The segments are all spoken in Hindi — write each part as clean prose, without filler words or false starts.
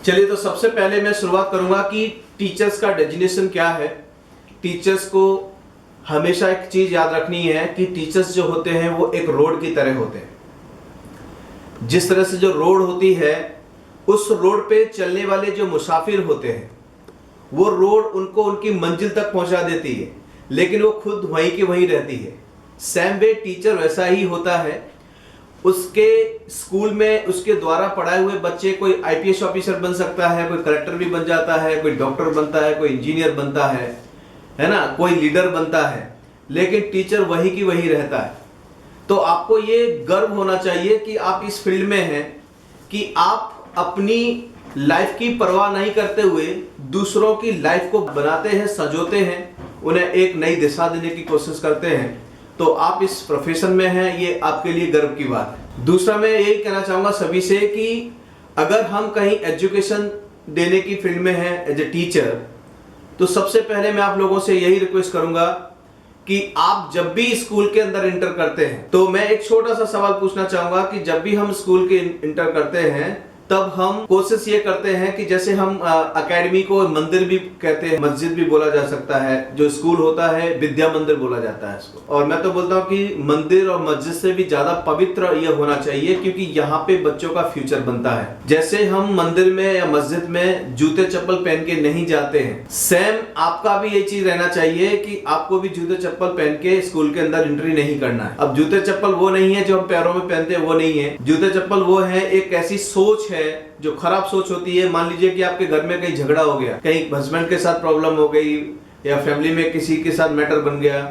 चलिए, तो सबसे पहले मैं शुरुआत करूंगा कि टीचर्स का डेफिनेशन क्या है। टीचर्स को हमेशा एक चीज याद रखनी है कि टीचर्स जो होते हैं वो एक रोड की तरह होते हैं। जिस तरह से जो रोड होती है, उस रोड पे चलने वाले जो मुसाफिर होते हैं, वो रोड उनको उनकी मंजिल तक पहुंचा देती है, लेकिन वो खुद वहीं की वहीं रहती है। सेम वे टीचर वैसा ही होता है। उसके स्कूल में उसके द्वारा पढ़ाए हुए बच्चे, कोई आईपीएस ऑफिसर बन सकता है, कोई कलेक्टर भी बन जाता है, कोई डॉक्टर बनता है, कोई इंजीनियर बनता है ना, कोई लीडर बनता है, लेकिन टीचर वही की वही रहता है। तो आपको ये गर्व होना चाहिए कि आप इस फील्ड में हैं, कि आप अपनी लाइफ की परवाह नहीं करते हुए दूसरों की लाइफ को बनाते हैं, संजोते हैं, उन्हें एक नई दिशा देने की कोशिश करते हैं। तो आप इस प्रोफेशन में हैं, ये आपके लिए गर्व की बात है। दूसरा, मैं यही कहना चाहूंगा सभी से कि अगर हम कहीं एजुकेशन देने की फील्ड में हैं एज ए टीचर, तो सबसे पहले मैं आप लोगों से यही रिक्वेस्ट करूंगा कि आप जब भी स्कूल के अंदर इंटर करते हैं, तो मैं एक छोटा सा सवाल पूछना चाहूंगा कि जब भी हम स्कूल के इंटर करते हैं, तब हम कोशिश ये करते हैं कि जैसे हम एकेडमी को मंदिर भी कहते हैं, मस्जिद भी बोला जा सकता है, जो स्कूल होता है विद्या मंदिर बोला जाता है इसको। और मैं तो बोलता हूँ कि मंदिर और मस्जिद से भी ज्यादा पवित्र ये होना चाहिए, क्योंकि यहाँ पे बच्चों का फ्यूचर बनता है। जैसे हम मंदिर में या मस्जिद में जूते चप्पल पहन के नहीं जाते हैं, सेम आपका भी ये चीज रहना चाहिए कि आपको भी जूते चप्पल पहन के स्कूल के अंदर एंट्री नहीं करना है। अब जूते चप्पल वो नहीं है जो हम पैरों में पहनते हैं, वो नहीं है। जूते चप्पल वो है एक ऐसी सोच है जो खराब सोच होती है। मान लीजिए कि आपके घर में कहीं झगड़ा हो गया, कहीं हस्बैंड के साथ प्रॉब्लम हो गई, या फैमिली में किसी के साथ मैटर बन गया,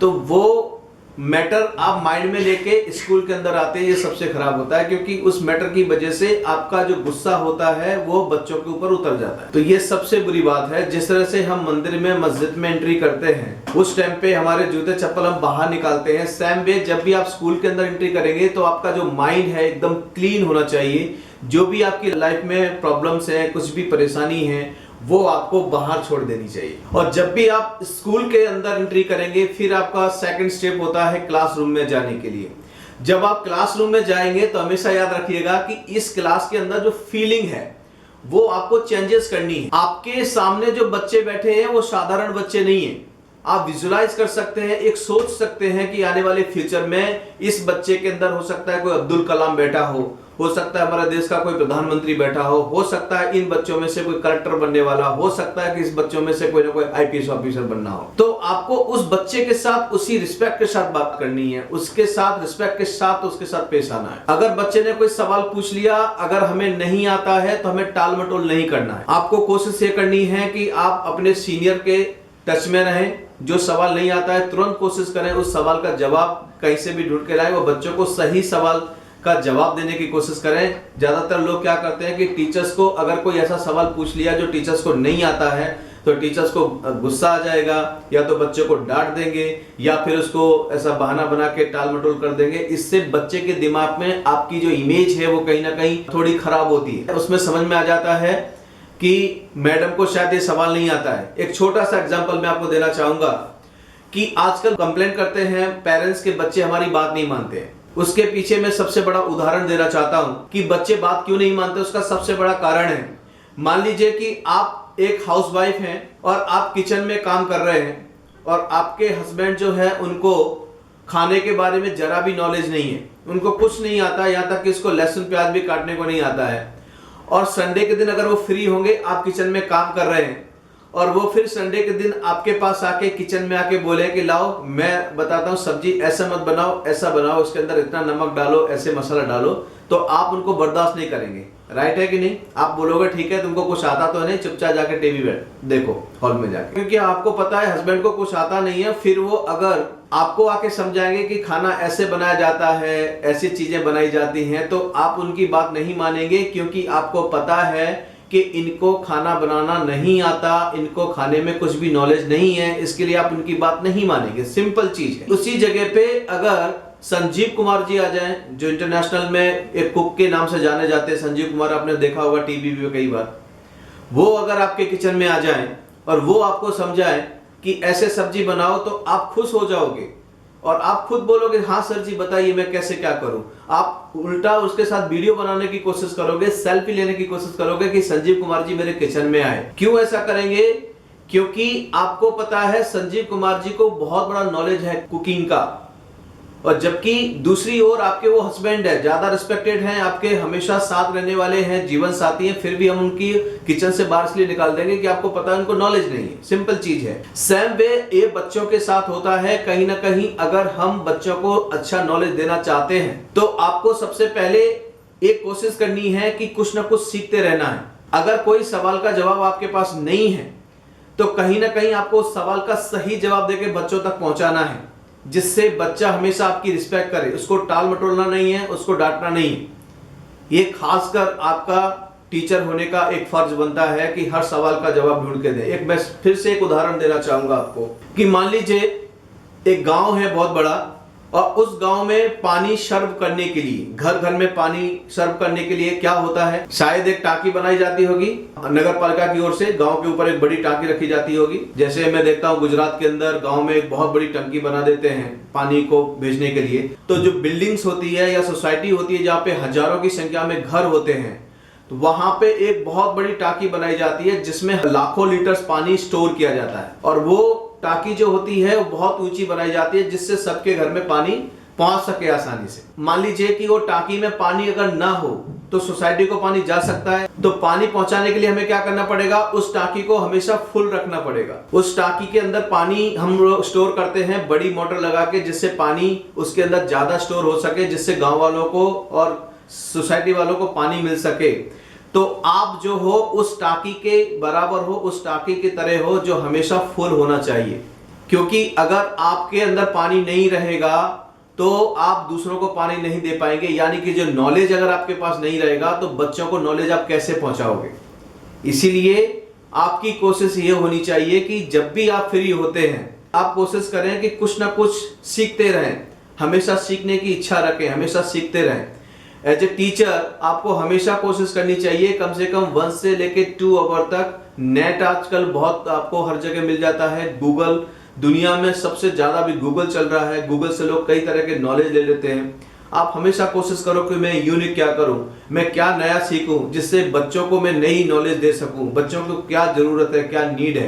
तो वो मैटर आप माइंड में लेके स्कूल के अंदर आते हैं, ये सबसे खराब होता है, क्योंकि उस मैटर की वजह से आपका जो गुस्सा होता है वो बच्चों के ऊपर उतर जाता है। तो ये सबसे बुरी बात है। जिस तरह से हम मंदिर में मस्जिद में एंट्री करते हैं, उस टाइम पे हमारे जूते चप्पल हम बाहर निकालते हैं, सेम वे जब भी आप स्कूल के अंदर एंट्री करेंगे तो आपका जो माइंड है एकदम क्लीन होना चाहिए। जो भी आपकी लाइफ में प्रॉब्लम्स हैं, कुछ भी परेशानी है, वो आपको बाहर छोड़ देनी चाहिए। और जब भी आप स्कूल के अंदर एंट्री करेंगे, फिर आपका सेकंड स्टेप होता है क्लासरूम में जाने के लिए। जब आप क्लासरूम में जाएंगे तो हमेशा याद रखिएगा कि इस क्लास के अंदर जो फीलिंग है वो आपको चेंजेस करनी है। आपके सामने जो बच्चे बैठे हैं वो साधारण बच्चे नहीं है। आप विजुलाइज कर सकते हैं, एक सोच सकते हैं कि आने वाले फ्यूचर में इस बच्चे के अंदर हो सकता है कोई अब्दुल कलाम बैठा हो सकता है हमारा देश का कोई प्रधानमंत्री बैठा हो सकता है इन बच्चों में से कोई कलेक्टर बनने वाला, हो सकता है कि इस बच्चों में से कोई ना कोई आईपीएस ऑफिसर बनना हो। तो आपको उस बच्चे के साथ उसी रिस्पेक्ट के साथ बात करनी है, उसके साथ रिस्पेक्ट के साथ उसके साथ पेश आना है। अगर बच्चे ने कोई सवाल पूछ लिया, अगर हमें नहीं आता है तो हमें टाल मटोल नहीं करना है। आपको कोशिश ये करनी है कि आप अपने सीनियर के टच में रहें। जो सवाल नहीं आता है तुरंत कोशिश करें उस सवाल का जवाब कहीं से भी ढूंढ के लाए, वो बच्चों को सही सवाल का जवाब देने की कोशिश करें। ज्यादातर लोग क्या करते हैं कि टीचर्स को अगर कोई ऐसा सवाल पूछ लिया जो टीचर्स को नहीं आता है, तो टीचर्स को गुस्सा आ जाएगा, या तो बच्चे को डांट देंगे, या फिर उसको ऐसा बहाना बना के टाल मटोल कर देंगे। इससे बच्चे के दिमाग में आपकी जो इमेज है वो कहीं ना कहीं थोड़ी खराब होती है। उसमें समझ में आ जाता है कि मैडम को शायद ये सवाल नहीं आता है। एक छोटा सा एग्जांपल मैं आपको देना चाहूंगा कि आजकल कंप्लेंट करते हैं पेरेंट्स के बच्चे हमारी बात नहीं मानते हैं। उसके पीछे मैं सबसे बड़ा उदाहरण देना चाहता हूं कि बच्चे बात क्यों नहीं मानते। उसका सबसे बड़ा कारण है, मान लीजिए कि आप एक हाउसवाइफ हैं और आप किचन में काम कर रहे हैं, और आपके हस्बैंड जो है उनको खाने के बारे में जरा भी नॉलेज नहीं है, उनको कुछ नहीं आता, यहाँ तक कि इसको लहसुन प्याज भी काटने को नहीं आता है। और संडे के दिन अगर वो फ्री होंगे, आप किचन में काम कर रहे हैं, और वो फिर संडे के दिन आपके पास आके किचन में आके बोले कि लाओ मैं बताता हूँ सब्जी ऐसा मत बनाओ, ऐसा बनाओ, उसके अंदर इतना नमक डालो, ऐसे मसाला डालो, तो आप उनको बर्दाश्त नहीं करेंगे। राइट है कि नहीं? आप बोलोगे ठीक है तुमको कुछ आता तो नहीं, चुपचाप जाके टीवी देखो हॉल में जाके, क्योंकि आपको पता है हस्बैंड को कुछ आता नहीं है। फिर वो अगर आपको आके समझाएंगे कि खाना ऐसे बनाया जाता है, ऐसी चीजें बनाई जाती हैं, तो आप उनकी बात नहीं मानेंगे, क्योंकि आपको पता है कि इनको खाना बनाना नहीं आता, इनको खाने में कुछ भी नॉलेज नहीं है, इसके लिए आप उनकी बात नहीं मानेंगे। सिंपल चीज है। उसी जगह पे अगर संजीव कुमार जी आ जाएं, जो इंटरनेशनल में एक कुक के नाम से जाने जाते हैं, संजीव कुमार आपने देखा होगा टीवी पे कई बार, वो अगर आपके किचन में आ जाएं और वो आपको समझाएं कि ऐसे सब्जी बनाओ, तो आप खुश हो जाओगे और आप खुद बोलोगे हाँ सर जी बताइए मैं कैसे क्या करूं, आप उल्टा उसके साथ वीडियो बनाने की कोशिश करोगे, सेल्फी लेने की कोशिश करोगे कि संजीव कुमार जी मेरे किचन में आए। क्यों ऐसा करेंगे? क्योंकि आपको पता है संजीव कुमार जी को बहुत बड़ा नॉलेज है कुकिंग का, और जबकि दूसरी ओर आपके वो हस्बैंड है, ज्यादा रिस्पेक्टेड हैं, आपके हमेशा साथ रहने वाले हैं, जीवन साथी हैं, फिर भी हम उनकी किचन से बाहर इसलिए निकाल देंगे कि आपको पता है उनको नॉलेज नहीं है। सिंपल चीज है। सेम वे ये बच्चों के साथ होता है। कहीं ना कहीं अगर हम बच्चों को अच्छा नॉलेज देना चाहते हैं तो आपको सबसे पहले एक कोशिश करनी है कि कुछ ना कुछ सीखते रहना है। अगर कोई सवाल का जवाब आपके पास नहीं है तो कहीं ना कहीं आपको उस सवाल का सही जवाब देके बच्चों तक पहुंचाना है, जिससे बच्चा हमेशा आपकी रिस्पेक्ट करे। उसको टाल मटोलना नहीं है, उसको डांटना नहीं है। ये खासकर आपका टीचर होने का एक फर्ज बनता है कि हर सवाल का जवाब ढूंढ के दे। मैं फिर से एक उदाहरण देना चाहूंगा आपको कि मान लीजिए एक गांव है बहुत बड़ा, और उस गांव में पानी सर्व करने के लिए, घर घर में पानी सर्व करने के लिए क्या होता है, शायद एक टांकी बनाई जाती होगी नगर पालिका की ओर से, गांव के ऊपर एक बड़ी टांकी रखी जाती होगी। जैसे मैं देखता हूं गुजरात के अंदर गांव में एक बहुत बड़ी टंकी बना देते हैं पानी को भेजने के लिए। तो जो बिल्डिंग्स होती है या सोसाइटी होती है जहाँ पे हजारों की संख्या में घर होते हैं, तो वहां पे एक बहुत बड़ी टांकी बनाई जाती है जिसमें लाखों लीटर पानी स्टोर किया जाता है। और वो टांकी जो होती है वो बहुत ऊंची बनाई जाती है जिससे सबके घर में पानी पहुंच सके आसानी से। मान लीजिए कि वो टांकी में पानी अगर ना हो तो सोसाइटी को पानी जा सकता है। तो पानी पहुंचाने के लिए हमें क्या करना पड़ेगा, उस टांकी को हमेशा फुल रखना पड़ेगा। उस टांकी के अंदर पानी हम स्टोर करते हैं बड़ी मोटर लगा के, जिससे पानी उसके अंदर ज्यादा स्टोर हो सके, जिससे गांव वालों को और सोसाइटी वालों को पानी मिल सके। तो आप जो हो उस टांकी के बराबर हो, उस टांकी की तरह हो जो हमेशा फुल होना चाहिए। क्योंकि अगर आपके अंदर पानी नहीं रहेगा तो आप दूसरों को पानी नहीं दे पाएंगे, यानी कि जो नॉलेज अगर आपके पास नहीं रहेगा तो बच्चों को नॉलेज आप कैसे पहुंचाओगे। इसीलिए आपकी कोशिश ये होनी चाहिए कि जब भी आप फ्री होते हैं आप कोशिश करें कि कुछ ना कुछ सीखते रहें, हमेशा सीखने की इच्छा रखें, हमेशा सीखते रहें। एज ए टीचर आपको हमेशा कोशिश करनी चाहिए कम से कम 1 से लेके 2 आवर तक। नेट आजकल बहुत आपको हर जगह मिल जाता है। गूगल, दुनिया में सबसे ज्यादा भी गूगल चल रहा है। गूगल से लोग कई तरह के नॉलेज ले लेते हैं। आप हमेशा कोशिश करो कि मैं यूनिक क्या करूं, मैं क्या नया सीखूं, जिससे बच्चों को मैं नई नॉलेज दे सकूं, बच्चों को क्या जरूरत है, क्या नीड है।